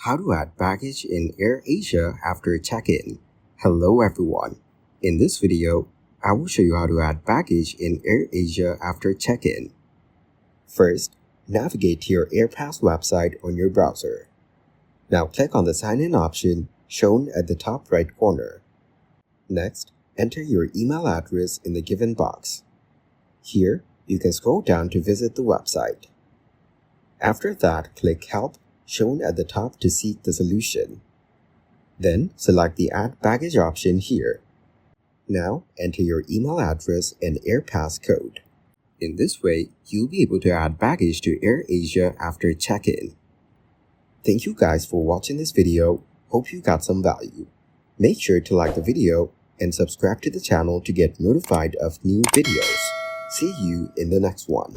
How to add baggage in Airasia after check-in. Hello everyone. In this video, I will show you how to add baggage in Airasia after check-in. First, navigate to your AirPass website on your browser. Now click on the sign in option shown at the top right corner. Next, enter your email address in the given box. Here, you can scroll down to visit the website. After that, click Help shown at the top to seek the solution. Then, select the Add Baggage option here. Now, enter your email address and AirPass code. In this way, you'll be able to add baggage to Airasia after check-in. Thank you guys for watching this video. Hope you got some value. Make sure to like the video and subscribe to the channel to get notified of new videos. See you in the next one.